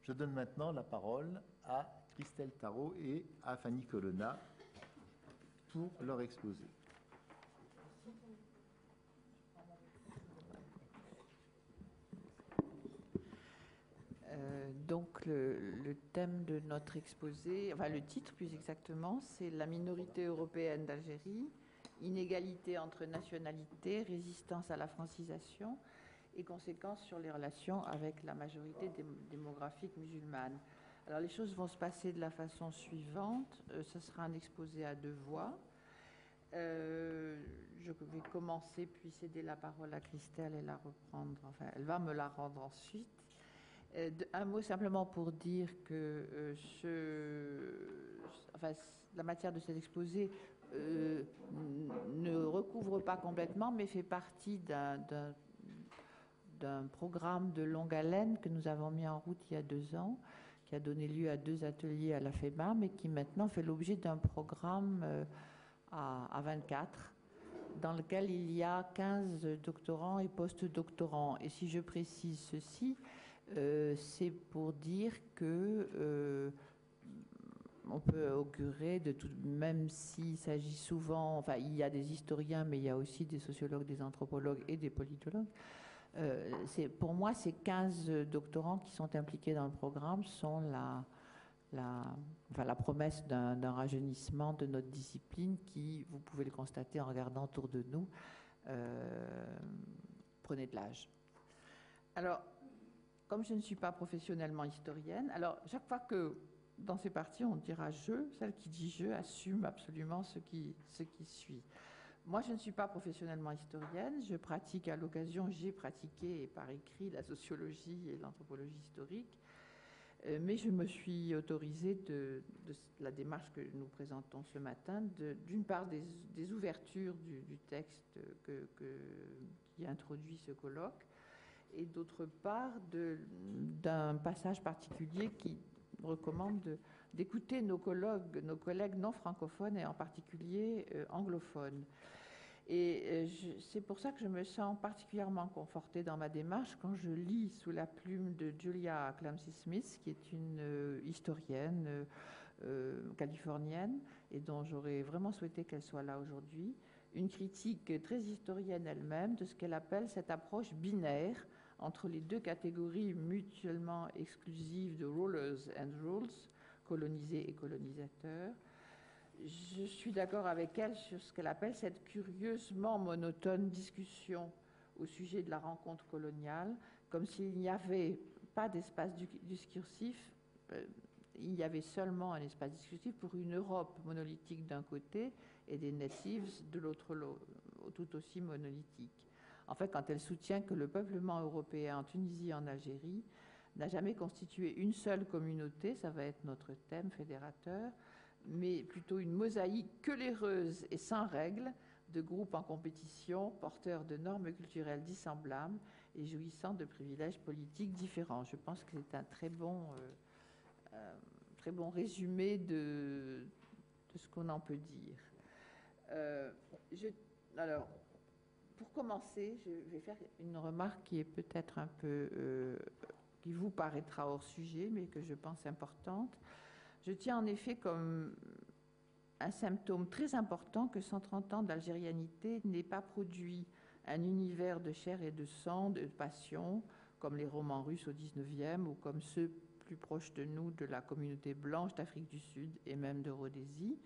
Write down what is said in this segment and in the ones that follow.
Je donne maintenant la parole à Christelle Tarot et à Fanny Colonna pour leur exposé. Donc le thème de notre exposé, enfin le titre plus exactement, c'est la minorité européenne d'Algérie, inégalité entre nationalités, résistance à la francisation et conséquences sur les relations avec la majorité démographique musulmane. Alors les choses vont se passer de la façon suivante. Ce sera un exposé à deux voix. Je vais commencer puis céder la parole à Christelle et la reprendre. Enfin, elle va me la rendre ensuite. Un mot simplement pour dire que la matière de cet exposé ne recouvre pas complètement, mais fait partie d'un programme de longue haleine que nous avons mis en route il y a 2 ans, qui a donné lieu à 2 ateliers à la FEMA, mais qui maintenant fait l'objet d'un programme à 24, dans lequel il y a 15 doctorants et post-doctorants. Et si je précise ceci, c'est pour dire que on peut augurer de tout, même s'il s'agit souvent, enfin il y a des historiens, mais il y a aussi des sociologues, des anthropologues et des politologues. Pour moi, ces 15 doctorants qui sont impliqués dans le programme sont la promesse d'un rajeunissement de notre discipline qui, vous pouvez le constater en regardant autour de nous, prenait de l'âge. Alors, comme je ne suis pas professionnellement historienne, alors chaque fois que dans ces parties on dira je, celle qui dit je assume absolument ce qui suit. Moi, je ne suis pas professionnellement historienne, je pratique à l'occasion, j'ai pratiqué par écrit la sociologie et l'anthropologie historique, mais je me suis autorisée de la démarche que nous présentons ce matin, d'une part des ouvertures du texte qui introduit ce colloque, et d'autre part d'un passage particulier qui recommande d'écouter nos collègues non francophones et en particulier anglophones. Et c'est pour ça que je me sens particulièrement confortée dans ma démarche quand je lis sous la plume de Julia Clamsey-Smith, qui est une historienne californienne et dont j'aurais vraiment souhaité qu'elle soit là aujourd'hui, une critique très historienne elle-même de ce qu'elle appelle cette approche binaire entre les 2 catégories mutuellement exclusives de rulers and rules, colonisés et colonisateurs. Je suis d'accord avec elle sur ce qu'elle appelle cette curieusement monotone discussion au sujet de la rencontre coloniale, comme s'il n'y avait pas d'espace discursif, il y avait seulement un espace discursif pour une Europe monolithique d'un côté et des natives de l'autre, tout aussi monolithiques. En fait, quand elle soutient que le peuplement européen en Tunisie et en Algérie n'a jamais constitué une seule communauté, ça va être notre thème fédérateur, mais plutôt une mosaïque queuleureuse et sans règles de groupes en compétition, porteurs de normes culturelles dissemblables et jouissant de privilèges politiques différents. Je pense que c'est un très bon résumé de ce qu'on en peut dire. Alors, pour commencer, je vais faire une remarque qui est peut-être un peu, qui vous paraîtra hors sujet, mais que je pense importante. Je tiens en effet comme un symptôme très important que 130 ans d'algérianité n'ait pas produit un univers de chair et de sang, de passion, comme les romans russes au XIXe ou comme ceux plus proches de nous de la communauté blanche d'Afrique du Sud et même de Rhodésie.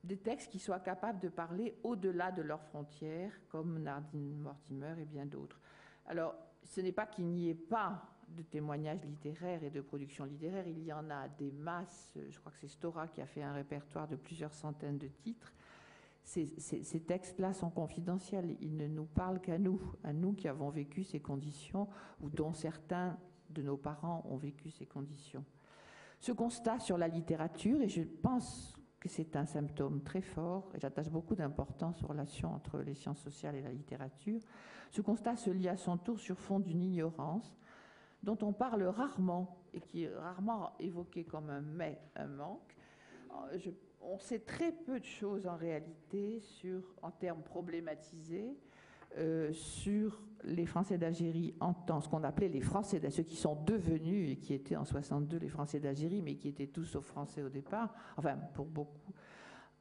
Des textes qui soient capables de parler au-delà de leurs frontières, comme Nadine Mortimer et bien d'autres. Alors, ce n'est pas qu'il n'y ait pas de témoignages littéraires et de production littéraire, il y en a des masses. Je crois que c'est Stora qui a fait un répertoire de plusieurs centaines de titres. Ces textes-là sont confidentiels, ils ne nous parlent qu'à nous qui avons vécu ces conditions, ou dont certains de nos parents ont vécu ces conditions. Ce constat sur la littérature, et je pense que c'est un symptôme très fort, et j'attache beaucoup d'importance aux relations entre les sciences sociales et la littérature, ce constat se lit à son tour sur fond d'une ignorance dont on parle rarement, et qui est rarement évoqué comme un manque. On sait très peu de choses en réalité en termes problématisés, sur les Français d'Algérie en tant, ce qu'on appelait les Français, ceux qui sont devenus et qui étaient en 62 les Français d'Algérie, mais qui étaient tous sauf Français au départ, enfin pour beaucoup.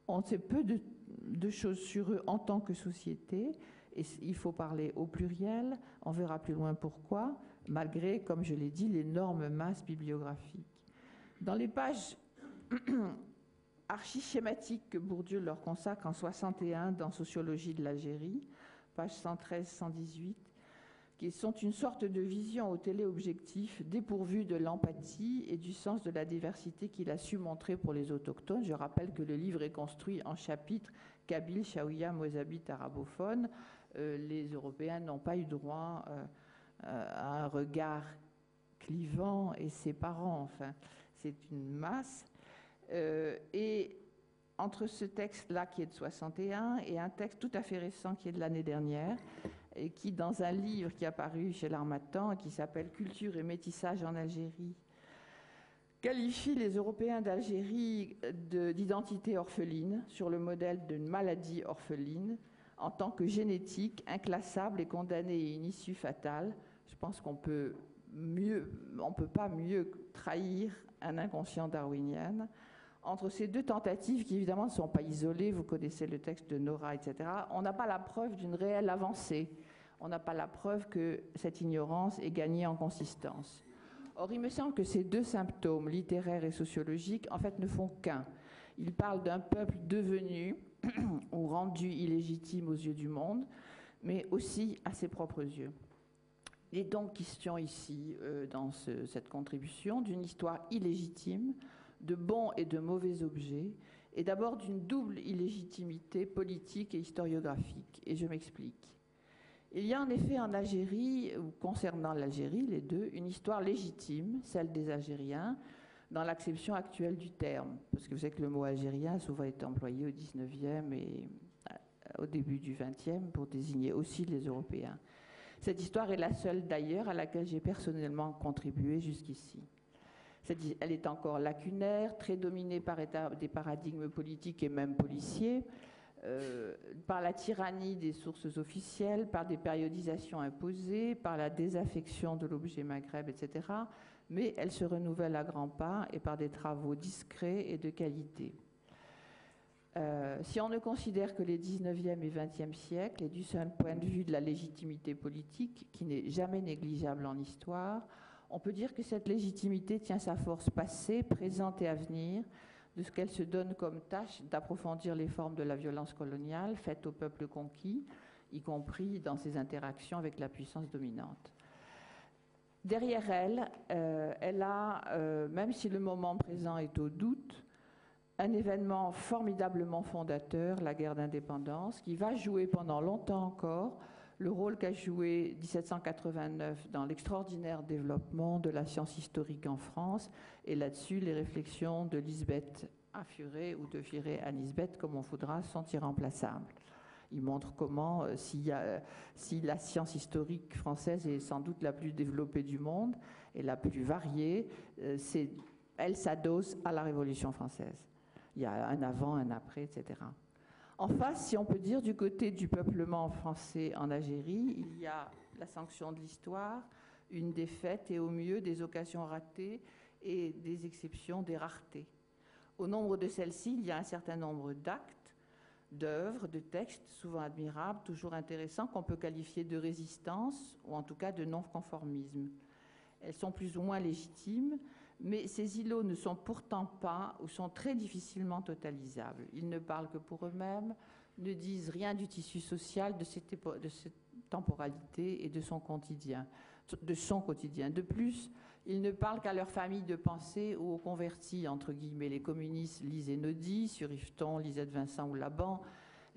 On sait peu de choses sur eux en tant que société, et il faut parler au pluriel, on verra plus loin pourquoi, malgré, comme je l'ai dit, l'énorme masse bibliographique. Dans les pages archi-schématiques que Bourdieu leur consacre en 61 dans Sociologie de l'Algérie, pages 113-118, qui sont une sorte de vision au téléobjectif dépourvue de l'empathie et du sens de la diversité qu'il a su montrer pour les autochtones. Je rappelle que le livre est construit en chapitres kabyle, chaouia, mozabite, arabophone. Les Européens n'ont pas eu droit à un regard clivant et séparant. Enfin, c'est une masse. Et entre ce texte-là qui est de 61 et un texte tout à fait récent qui est de l'année dernière, et qui, dans un livre qui est apparu chez l'Harmattan et qui s'appelle « Culture et métissage en Algérie », qualifie les Européens d'Algérie d'identité orpheline, sur le modèle d'une maladie orpheline, en tant que génétique, inclassable et condamnée à une issue fatale. Je pense qu'on peut pas mieux trahir un inconscient darwinien. Entre ces deux tentatives, qui évidemment ne sont pas isolées, vous connaissez le texte de Nora, etc., on n'a pas la preuve d'une réelle avancée. On n'a pas la preuve que cette ignorance est gagnée en consistance. Or, il me semble que ces deux symptômes, littéraires et sociologiques, en fait, ne font qu'un. Ils parlent d'un peuple devenu ou rendu illégitime aux yeux du monde, mais aussi à ses propres yeux. Il est donc question ici, dans cette contribution, d'une histoire illégitime, de bons et de mauvais objets, et d'abord d'une double illégitimité politique et historiographique. Et je m'explique. Il y a en effet en Algérie, ou concernant l'Algérie, les deux, une histoire légitime, celle des Algériens, dans l'acception actuelle du terme. Parce que vous savez que le mot algérien a souvent été employé au 19e et au début du 20e pour désigner aussi les Européens. Cette histoire est la seule d'ailleurs à laquelle j'ai personnellement contribué jusqu'ici. Elle est encore lacunaire, très dominée par des paradigmes politiques et même policiers, par la tyrannie des sources officielles, par des périodisations imposées, par la désaffection de l'objet Maghreb, etc. Mais elle se renouvelle à grands pas et par des travaux discrets et de qualité. Si on ne considère que les 19e et 20e siècles, et du seul point de vue de la légitimité politique, qui n'est jamais négligeable en histoire, on peut dire que cette légitimité tient sa force passée, présente et à venir, de ce qu'elle se donne comme tâche d'approfondir les formes de la violence coloniale faite aux peuples conquis, y compris dans ses interactions avec la puissance dominante. Derrière elle, elle a, même si le moment présent est au doute, un événement formidablement fondateur, la guerre d'indépendance, qui va jouer pendant longtemps encore le rôle qu'a joué 1789 dans l'extraordinaire développement de la science historique en France, et là-dessus les réflexions de Lisbeth à Furet ou de Furet à Lisbeth, comme on voudra, sont irremplaçables. Il montre comment, si la science historique française est sans doute la plus développée du monde et la plus variée, elle s'adosse à la Révolution française. Il y a un avant, un après, etc. En face, si on peut dire, du côté du peuplement français en Algérie, il y a la sanction de l'histoire, une défaite et au mieux des occasions ratées et des exceptions, des raretés. Au nombre de celles-ci, il y a un certain nombre d'actes, d'œuvres, de textes, souvent admirables, toujours intéressants, qu'on peut qualifier de résistance ou en tout cas de non-conformisme. Elles sont plus ou moins légitimes, mais ces îlots ne sont pourtant pas ou sont très difficilement totalisables. Ils ne parlent que pour eux-mêmes, ne disent rien du tissu social, de cette temporalité et de son quotidien. De plus, ils ne parlent qu'à leur famille de pensée ou aux convertis, entre guillemets. Les communistes lisent Enodi, sur Yveton, Lisette Vincent ou Laban.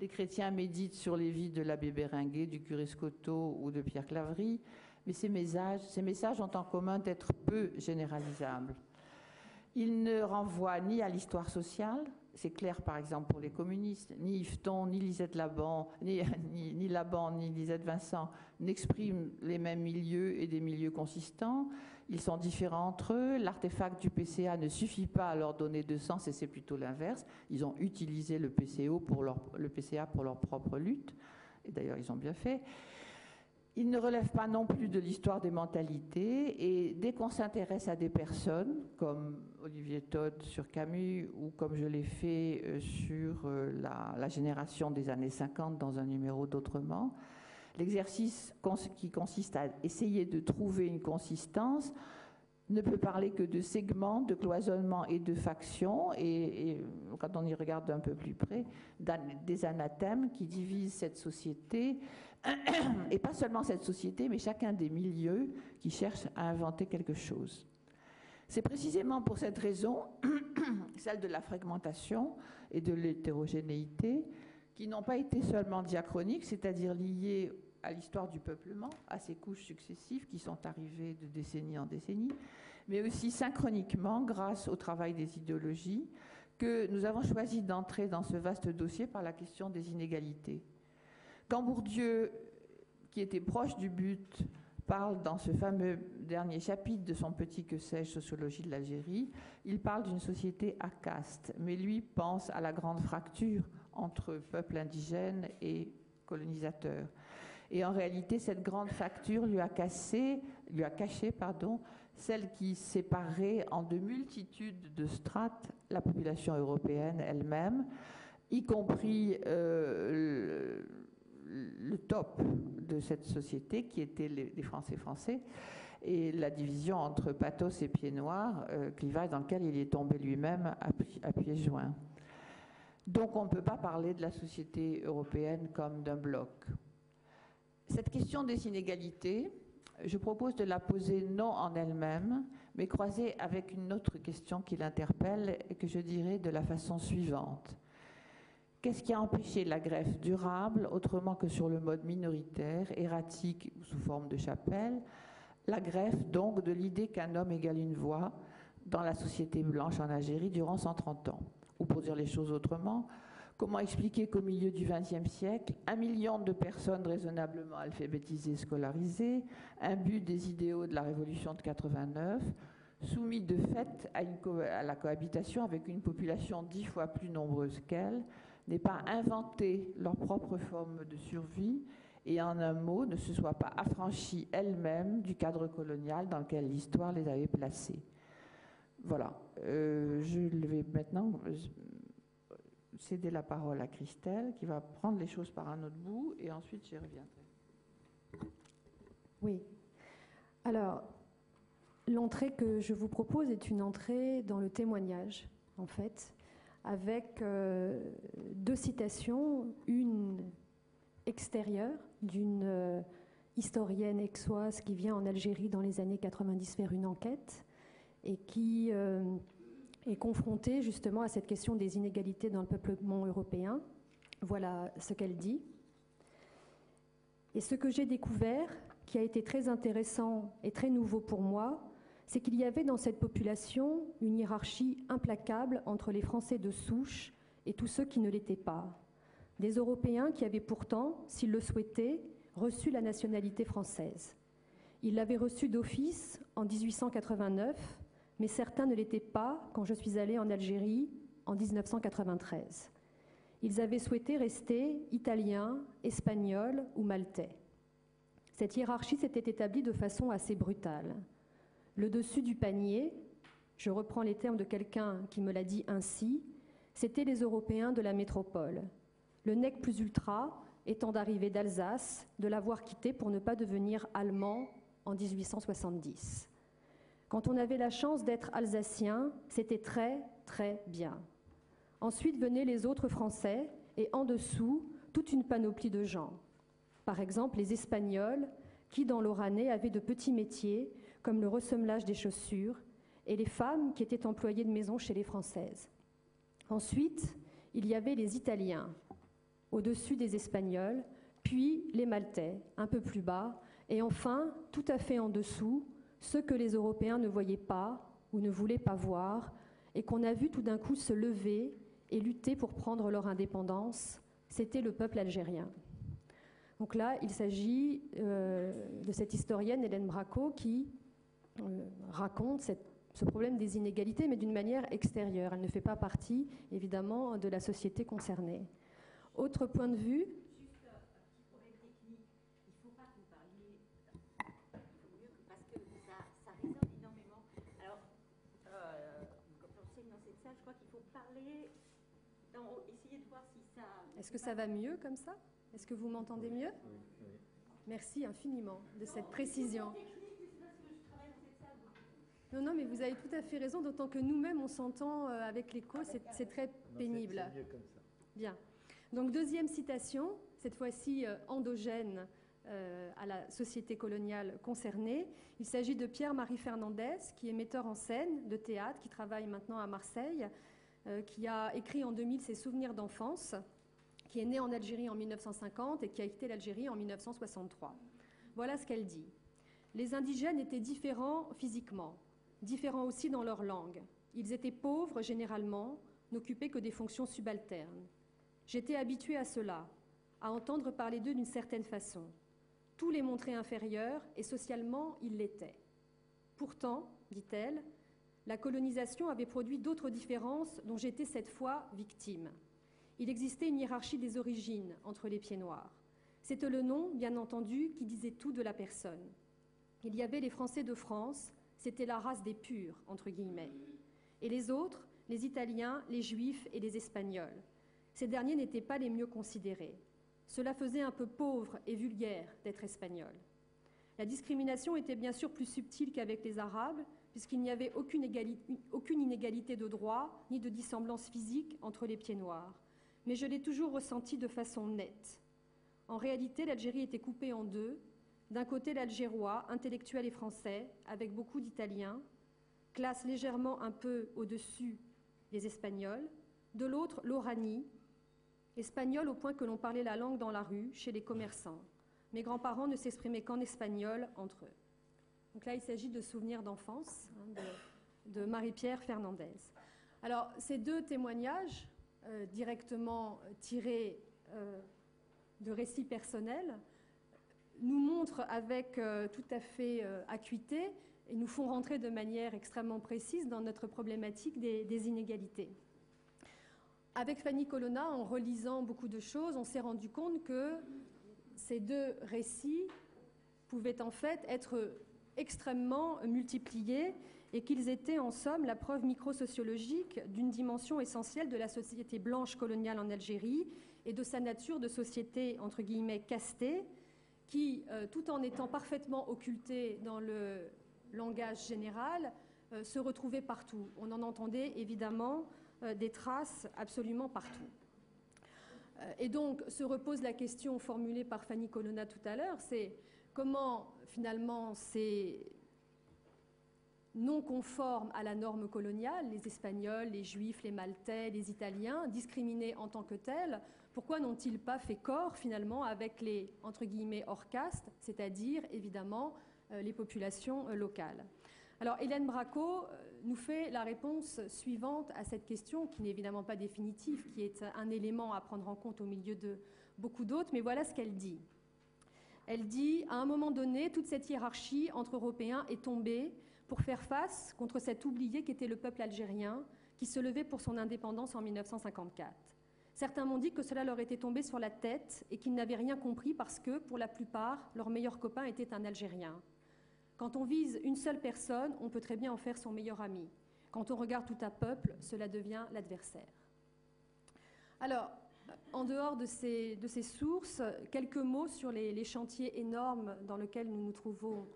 Les chrétiens méditent sur les vies de l'abbé Béringuet, du curé Scotto ou de Pierre Claverie. Mais ces messages ont en commun d'être peu généralisables. Ils ne renvoient ni à l'histoire sociale, c'est clair par exemple pour les communistes, ni Yveton, ni Lisette Laban, ni Laban, ni Lisette Vincent n'expriment les mêmes milieux et des milieux consistants. Ils sont différents entre eux. L'artefact du PCA ne suffit pas à leur donner de sens et c'est plutôt l'inverse. Ils ont utilisé le PCA pour leur propre lutte. et d'ailleurs ils ont bien fait. Il ne relève pas non plus de l'histoire des mentalités, et dès qu'on s'intéresse à des personnes, comme Olivier Todd sur Camus, ou comme je l'ai fait sur la génération des années 50 dans un numéro d'Autrement, l'exercice qui consiste à essayer de trouver une consistance ne peut parler que de segments, de cloisonnements et de factions, et quand on y regarde d'un peu plus près, des anathèmes qui divisent cette société, et pas seulement cette société, mais chacun des milieux qui cherchent à inventer quelque chose. C'est précisément pour cette raison, celle de la fragmentation et de l'hétérogénéité, qui n'ont pas été seulement diachroniques, c'est-à-dire liées à l'histoire du peuplement, à ces couches successives qui sont arrivées de décennie en décennie, mais aussi synchroniquement grâce au travail des idéologies, que nous avons choisi d'entrer dans ce vaste dossier par la question des inégalités. Quand Bourdieu, qui était proche du but, parle dans ce fameux dernier chapitre de son petit que sais-je, Sociologie de l'Algérie, il parle d'une société à caste, mais lui pense à la grande fracture entre peuples indigènes et colonisateurs. Et en réalité, cette grande fracture lui a caché, celle qui séparait en de multitudes de strates la population européenne elle-même, y compris le top de cette société qui étaient les Français, et la division entre pathos et pieds noirs, clivage dans lequel il est tombé lui-même à pieds joints. Donc on ne peut pas parler de la société européenne comme d'un bloc. Cette question des inégalités, je propose de la poser non en elle-même, mais croisée avec une autre question qui l'interpelle et que je dirais de la façon suivante. Qu'est-ce qui a empêché la greffe durable, autrement que sur le mode minoritaire, erratique ou sous forme de chapelle, la greffe donc de l'idée qu'un homme égale une voix dans la société blanche en Algérie durant 130 ans? Ou pour dire les choses autrement, comment expliquer qu'au milieu du XXe siècle, 1 million de personnes raisonnablement alphabétisées, scolarisées, imbues des idéaux de la Révolution de 89, soumis de fait à la cohabitation avec une population 10 fois plus nombreuse qu'elle, n'aient pas inventé leur propre forme de survie et en un mot ne se soient pas affranchies elles-mêmes du cadre colonial dans lequel l'histoire les avait placées. Voilà, je vais maintenant céder la parole à Christelle qui va prendre les choses par un autre bout et ensuite j'y reviendrai. Oui, alors l'entrée que je vous propose est une entrée dans le témoignage en fait, avec 2 citations, une extérieure d'une historienne aixoise qui vient en Algérie dans les années 90 faire une enquête et qui est confrontée justement à cette question des inégalités dans le peuplement européen. Voilà ce qu'elle dit. Et ce que j'ai découvert, qui a été très intéressant et très nouveau pour moi, c'est qu'il y avait dans cette population une hiérarchie implacable entre les Français de souche et tous ceux qui ne l'étaient pas. Des Européens qui avaient pourtant, s'ils le souhaitaient, reçu la nationalité française. Ils l'avaient reçue d'office en 1889, mais certains ne l'étaient pas quand je suis allée en Algérie en 1993. Ils avaient souhaité rester italiens, espagnols ou maltais. Cette hiérarchie s'était établie de façon assez brutale. Le dessus du panier, je reprends les termes de quelqu'un qui me l'a dit ainsi, c'étaient les Européens de la métropole. Le nec plus ultra étant d'arriver d'Alsace, de l'avoir quitté pour ne pas devenir allemand en 1870. Quand on avait la chance d'être alsacien, c'était très, très bien. Ensuite venaient les autres Français et en dessous, toute une panoplie de gens. Par exemple, les Espagnols qui, dans l'Oranais, avaient de petits métiers comme le ressemelage des chaussures, et les femmes qui étaient employées de maison chez les Françaises. Ensuite, il y avait les Italiens, au-dessus des Espagnols, puis les Maltais, un peu plus bas, et enfin, tout à fait en dessous, ceux que les Européens ne voyaient pas ou ne voulaient pas voir, et qu'on a vu tout d'un coup se lever et lutter pour prendre leur indépendance, c'était le peuple algérien. Donc là, il s'agit de cette historienne Hélène Braco qui raconte ce problème des inégalités, mais d'une manière extérieure. Elle ne fait pas partie, évidemment, de la société concernée. Autre point de vue. crois qu'il faut parler, essayer de voir si ça... Est-ce que ça va mieux comme ça? Est-ce que vous m'entendez mieux? Oui, oui. Merci infiniment de cette précision. Technique, c'est parce que je travaille dans cette salle. Non, non, mais vous avez tout à fait raison, d'autant que nous-mêmes, on s'entend avec l'écho, c'est très pénible. C'est mieux comme ça. Bien. Donc, deuxième citation, cette fois-ci endogène à la société coloniale concernée. Il s'agit de Pierre-Marie Fernandez, qui est metteur en scène de théâtre, qui travaille maintenant à Marseille, qui a écrit en 2000 ses souvenirs d'enfance, qui est né en Algérie en 1950 et qui a quitté l'Algérie en 1963. Voilà ce qu'elle dit. Les indigènes étaient différents physiquement, différents aussi dans leur langue. Ils étaient pauvres généralement, n'occupaient que des fonctions subalternes. J'étais habituée à cela, à entendre parler d'eux d'une certaine façon. Tous les montraient inférieurs et socialement ils l'étaient. Pourtant, dit-elle, la colonisation avait produit d'autres différences dont j'étais cette fois victime. Il existait une hiérarchie des origines entre les pieds noirs. C'était le nom, bien entendu, qui disait tout de la personne. Il y avait les Français de France, c'était la race des purs, entre guillemets. Et les autres, les Italiens, les Juifs et les Espagnols. Ces derniers n'étaient pas les mieux considérés. Cela faisait un peu pauvre et vulgaire d'être espagnol. La discrimination était bien sûr plus subtile qu'avec les Arabes, puisqu'il n'y avait aucune inégalité de droit ni de dissemblance physique entre les pieds noirs. Mais je l'ai toujours ressenti de façon nette. En réalité, l'Algérie était coupée en deux. D'un côté, l'Algérois, intellectuel et français, avec beaucoup d'Italiens, classe légèrement un peu au-dessus les Espagnols. De l'autre, l'Oranie, espagnol au point que l'on parlait la langue dans la rue, chez les commerçants. Mes grands-parents ne s'exprimaient qu'en espagnol entre eux. Donc là, il s'agit de souvenirs d'enfance de Marie-Pierre Fernandez. Alors, ces deux témoignages, directement tirés de récits personnels, nous montrent avec tout à fait acuité et nous font rentrer de manière extrêmement précise dans notre problématique des inégalités. Avec Fanny Colonna, en relisant beaucoup de choses, on s'est rendu compte que ces deux récits pouvaient en fait être extrêmement multipliés et qu'ils étaient en somme la preuve microsociologique d'une dimension essentielle de la société blanche coloniale en Algérie et de sa nature de société entre guillemets castée qui, tout en étant parfaitement occultée dans le langage général, se retrouvait partout. On en entendait évidemment des traces absolument partout. Et donc se repose la question formulée par Fanny Colonna tout à l'heure, c'est comment finalement ces non conformes à la norme coloniale, les Espagnols, les Juifs, les Maltais, les Italiens, discriminés en tant que tels, pourquoi n'ont-ils pas fait corps finalement avec les entre guillemets hors caste, c'est-à-dire évidemment les populations locales? Alors Hélène Braco nous fait la réponse suivante à cette question, qui n'est évidemment pas définitive, qui est un élément à prendre en compte au milieu de beaucoup d'autres, mais voilà ce qu'elle dit. Elle dit, à un moment donné, toute cette hiérarchie entre Européens est tombée pour faire face contre cet oublié qu'était le peuple algérien, qui se levait pour son indépendance en 1954. Certains m'ont dit que cela leur était tombé sur la tête et qu'ils n'avaient rien compris parce que, pour la plupart, leur meilleur copain était un Algérien. Quand on vise une seule personne, on peut très bien en faire son meilleur ami. Quand on regarde tout un peuple, cela devient l'adversaire. Alors, en dehors de ces sources, quelques mots sur les chantiers énormes dans lesquels nous nous trouvons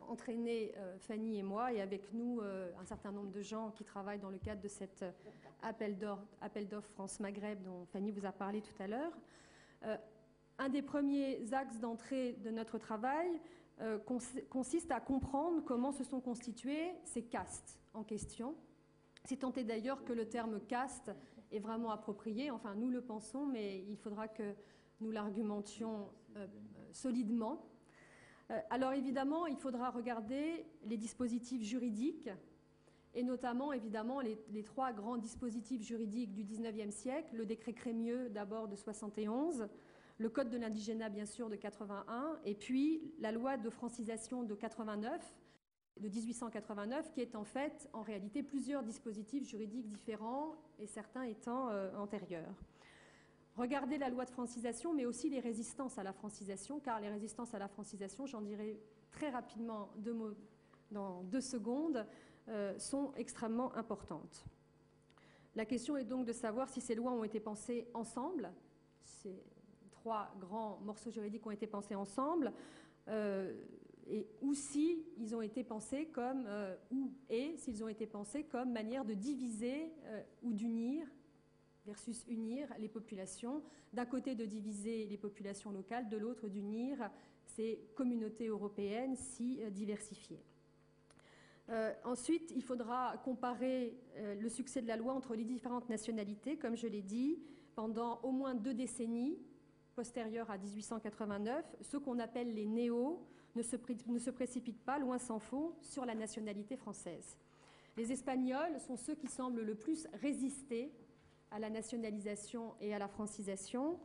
entraînés, Fanny et moi, et avec nous un certain nombre de gens qui travaillent dans le cadre de cet appel d'offres France-Maghreb dont Fanny vous a parlé tout à l'heure. Un des premiers axes d'entrée de notre travail consiste à comprendre comment se sont constitués ces castes en question. C'est tant est d'ailleurs que le terme caste est vraiment approprié, enfin nous le pensons, mais il faudra que nous l'argumentions solidement. Alors évidemment, il faudra regarder les dispositifs juridiques, et notamment évidemment les trois grands dispositifs juridiques du XIXe siècle, le décret Crémieux d'abord de 71, le Code de l'indigénat, bien sûr, de 81, et puis la loi de francisation de 1889, qui est en fait, en réalité, plusieurs dispositifs juridiques différents, et certains étant antérieurs. Regardez la loi de francisation, mais aussi les résistances à la francisation, car les résistances à la francisation, j'en dirai très rapidement 2 mots dans 2 secondes, sont extrêmement importantes. La question est donc de savoir si ces lois ont été pensées ensemble, ces 3 grands morceaux juridiques ont été pensés ensemble, ou si ils ont été pensés comme, s'ils ont été pensés comme manière de diviser ou d'unir versus unir les populations. D'un côté, de diviser les populations locales, de l'autre, d'unir ces communautés européennes si diversifiées. Ensuite, il faudra comparer le succès de la loi entre les différentes nationalités, comme je l'ai dit, pendant au moins 2 décennies postérieures à 1889. Ceux qu'on appelle les néos ne se précipitent pas, loin s'en faut, sur la nationalité française. Les Espagnols sont ceux qui semblent le plus résister à la nationalisation et à la francisation.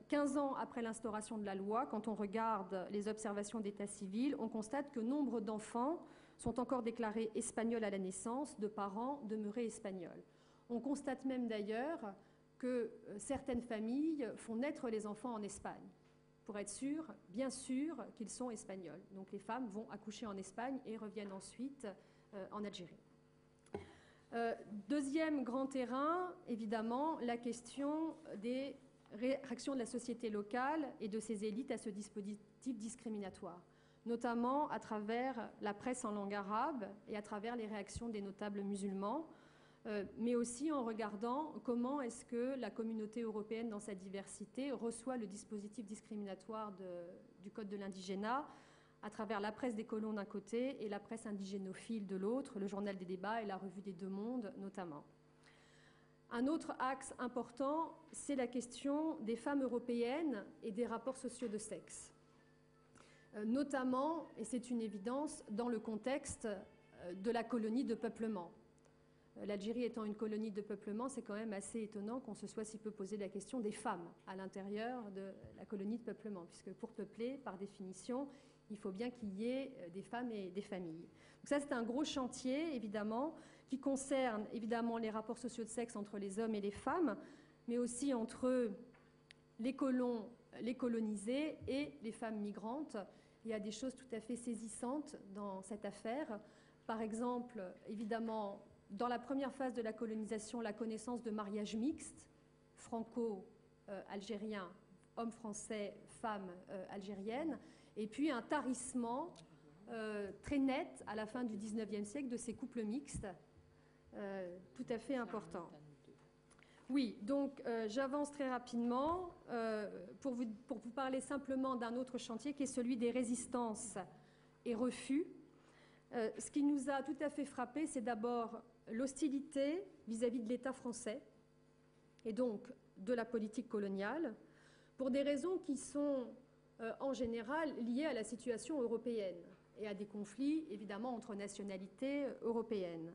15 ans après l'instauration de la loi, quand on regarde les observations d'état civil, on constate que nombre d'enfants sont encore déclarés espagnols à la naissance, de parents demeurés espagnols. On constate même d'ailleurs que certaines familles font naître les enfants en Espagne, pour être sûr, bien sûr, qu'ils sont espagnols. Donc les femmes vont accoucher en Espagne et reviennent ensuite en Algérie. Deuxième grand terrain, évidemment, la question des réactions de la société locale et de ses élites à ce dispositif discriminatoire, notamment à travers la presse en langue arabe et à travers les réactions des notables musulmans, mais aussi en regardant comment est-ce que la communauté européenne, dans sa diversité, reçoit le dispositif discriminatoire du Code de l'indigénat, à travers la presse des colons d'un côté et la presse indigénophile de l'autre, le Journal des débats et la Revue des Deux Mondes notamment. Un autre axe important, c'est la question des femmes européennes et des rapports sociaux de sexe. Notamment, et c'est une évidence, dans le contexte de la colonie de peuplement. L'Algérie étant une colonie de peuplement, c'est quand même assez étonnant qu'on se soit si peu posé la question des femmes à l'intérieur de la colonie de peuplement, puisque pour peupler, par définition, il faut bien qu'il y ait des femmes et des familles. Donc ça, c'est un gros chantier, évidemment, qui concerne évidemment les rapports sociaux de sexe entre les hommes et les femmes, mais aussi entre les colons, les colonisés et les femmes migrantes. Il y a des choses tout à fait saisissantes dans cette affaire. Par exemple, évidemment, dans la première phase de la colonisation, la connaissance de mariages mixtes, franco-algériens, hommes français, femmes algériennes, et puis un tarissement très net à la fin du XIXe siècle de ces couples mixtes, tout à fait important. Oui, donc j'avance très rapidement pour vous parler simplement d'un autre chantier qui est celui des résistances et refus. Ce qui nous a tout à fait frappé, c'est d'abord l'hostilité vis-à-vis de l'État français et donc de la politique coloniale, pour des raisons qui sont en général liées à la situation européenne et à des conflits évidemment entre nationalités européennes.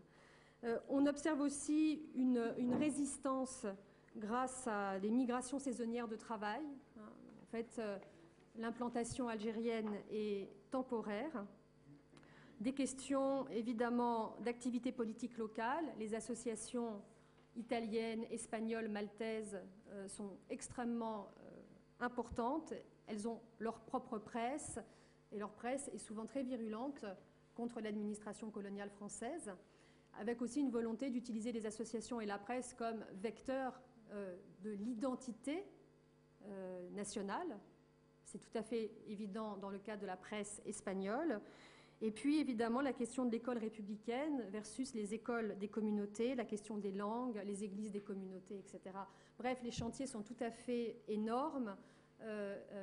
On observe aussi une résistance grâce à des migrations saisonnières de travail. En fait, l'implantation algérienne est temporaire. Des questions évidemment d'activité politique locale. Les associations italiennes, espagnoles, maltaises sont extrêmement importantes. Elles ont leur propre presse et leur presse est souvent très virulente contre l'administration coloniale française, avec aussi une volonté d'utiliser les associations et la presse comme vecteurs de l'identité nationale. C'est tout à fait évident dans le cas de la presse espagnole. Et puis, évidemment, la question de l'école républicaine versus les écoles des communautés, la question des langues, les églises des communautés, etc. Bref, les chantiers sont tout à fait énormes,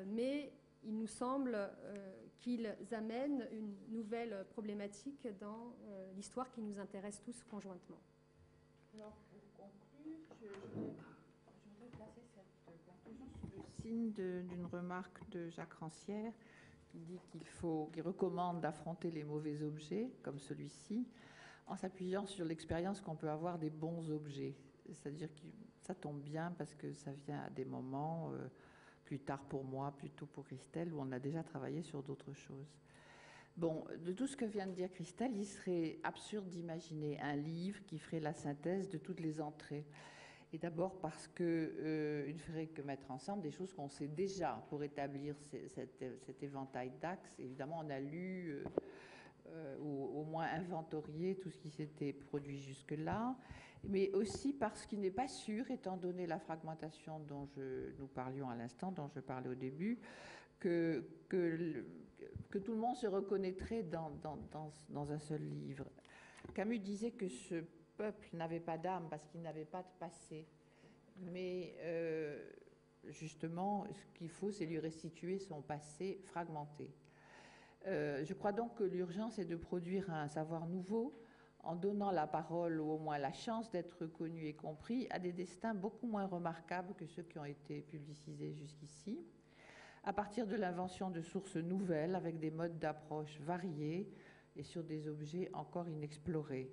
mais il nous semble qu'ils amènent une nouvelle problématique dans l'histoire qui nous intéresse tous conjointement. Alors, pour conclure, je voudrais placer cette conclusion sous le signe d'une remarque de Jacques Rancière, qui dit qu'il recommande d'affronter les mauvais objets, comme celui-ci, en s'appuyant sur l'expérience qu'on peut avoir des bons objets. C'est-à-dire que ça tombe bien parce que ça vient à des moments, plus tard pour moi, plus tôt pour Christelle, où on a déjà travaillé sur d'autres choses. Bon, de tout ce que vient de dire Christelle, il serait absurde d'imaginer un livre qui ferait la synthèse de toutes les entrées. Et d'abord parce qu'il ne ferait que mettre ensemble des choses qu'on sait déjà pour établir cet éventail d'axes. Évidemment, on a lu ou au moins inventorier tout ce qui s'était produit jusque-là, mais aussi parce qu'il n'est pas sûr, étant donné la fragmentation dont nous parlions à l'instant, dont je parlais au début, que tout le monde se reconnaîtrait dans un seul livre. Camus disait que ce peuple n'avait pas d'âme parce qu'il n'avait pas de passé. Mais justement, ce qu'il faut, c'est lui restituer son passé fragmenté. Je crois donc que l'urgence est de produire un savoir nouveau en donnant la parole, ou au moins la chance d'être reconnu et compris, à des destins beaucoup moins remarquables que ceux qui ont été publicisés jusqu'ici, à partir de l'invention de sources nouvelles avec des modes d'approche variés et sur des objets encore inexplorés.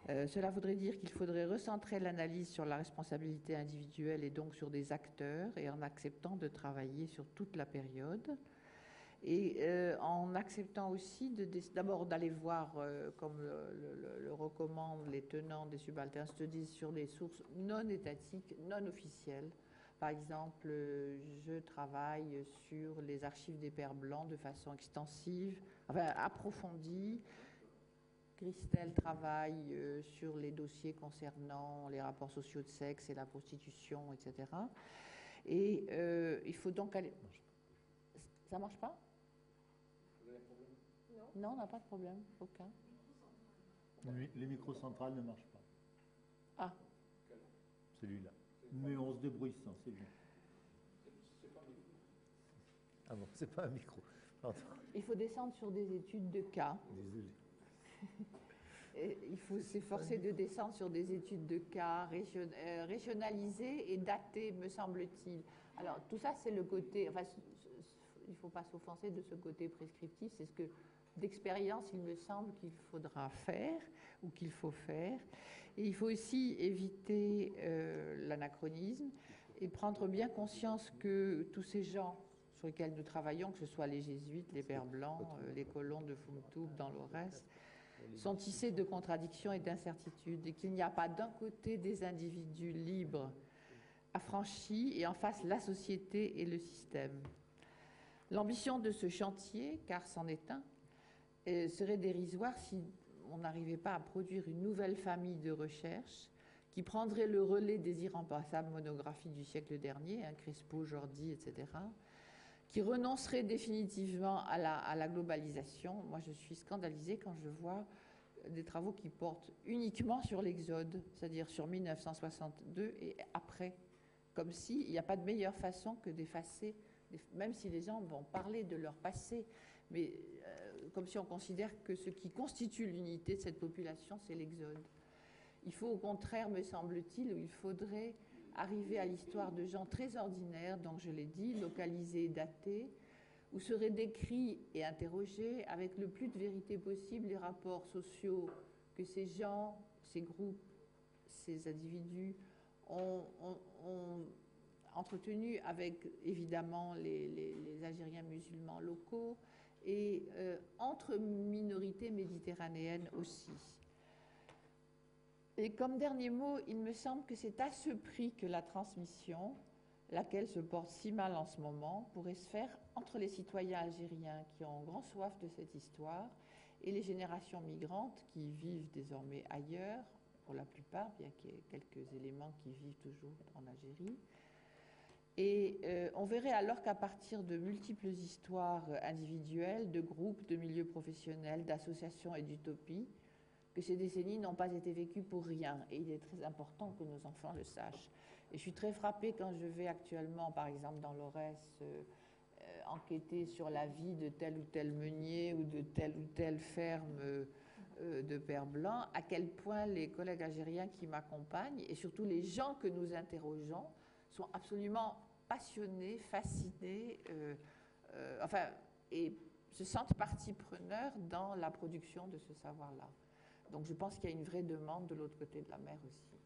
Cela voudrait dire qu'il faudrait recentrer l'analyse sur la responsabilité individuelle et donc sur des acteurs, et en acceptant de travailler sur toute la période. Et en acceptant aussi d'abord d'aller voir, comme le recommandent les tenants des subalternes studies, sur des sources non étatiques, non officielles. Par exemple, je travaille sur les archives des Pères Blancs de façon extensive, enfin approfondie. Christelle travaille sur les dossiers concernant les rapports sociaux de sexe et la prostitution, etc. Et il faut donc aller... Ça marche pas? Non, on n'a pas de problème, aucun. Les micros centrales ne marchent pas. Ah. Celui-là. Mais on se débrouille sans, c'est bien. Ah bon, c'est pas un micro. Pardon. Il faut descendre sur des études de cas. Désolé. Il faut s'efforcer de descendre sur des études de cas régionalisées et datées, me semble-t-il. Alors, tout ça, c'est le côté... Enfin, il ne faut pas s'offenser de ce côté prescriptif. C'est ce que, d'expérience, il me semble qu'il faudra faire ou qu'il faut faire. Et il faut aussi éviter l'anachronisme et prendre bien conscience que tous ces gens sur lesquels nous travaillons, que ce soit les jésuites, les Pères Blancs, les colons de Fumtoub dans l'Aurès, sont tissés de contradictions et d'incertitudes, et qu'il n'y a pas d'un côté des individus libres, affranchis, et en face la société et le système. L'ambition de ce chantier, car c'en est un, serait dérisoire si on n'arrivait pas à produire une nouvelle famille de recherche qui prendrait le relais des irremplaçables monographies du siècle dernier, Crespo, Jordi, etc., qui renoncerait définitivement à la globalisation. Moi, je suis scandalisée quand je vois des travaux qui portent uniquement sur l'Exode, c'est-à-dire sur 1962 et après, comme s'il n'y a pas de meilleure façon que d'effacer, même si les gens vont parler de leur passé, mais comme si on considère que ce qui constitue l'unité de cette population, c'est l'Exode. Il faut au contraire, me semble-t-il, il faudrait arriver à l'histoire de gens très ordinaires, donc je l'ai dit, localisés, datés, où seraient décrits et interrogés avec le plus de vérité possible les rapports sociaux que ces gens, ces groupes, ces individus ont entretenus avec évidemment les Algériens musulmans locaux et entre minorités méditerranéennes aussi. Et comme dernier mot, il me semble que c'est à ce prix que la transmission, laquelle se porte si mal en ce moment, pourrait se faire entre les citoyens algériens qui ont grand soif de cette histoire et les générations migrantes qui vivent désormais ailleurs, pour la plupart, bien qu'il y ait quelques éléments qui vivent toujours en Algérie. Et on verrait alors qu'à partir de multiples histoires individuelles, de groupes, de milieux professionnels, d'associations et d'utopies, que ces décennies n'ont pas été vécues pour rien. Et il est très important que nos enfants le sachent. Et je suis très frappée quand je vais actuellement, par exemple dans l'Aurès, enquêter sur la vie de tel ou tel meunier ou de telle ferme de Pères Blancs, à quel point les collègues algériens qui m'accompagnent, et surtout les gens que nous interrogeons, sont absolument passionnés, fascinés, et se sentent partie preneur dans la production de ce savoir-là. Donc je pense qu'il y a une vraie demande de l'autre côté de la mer aussi.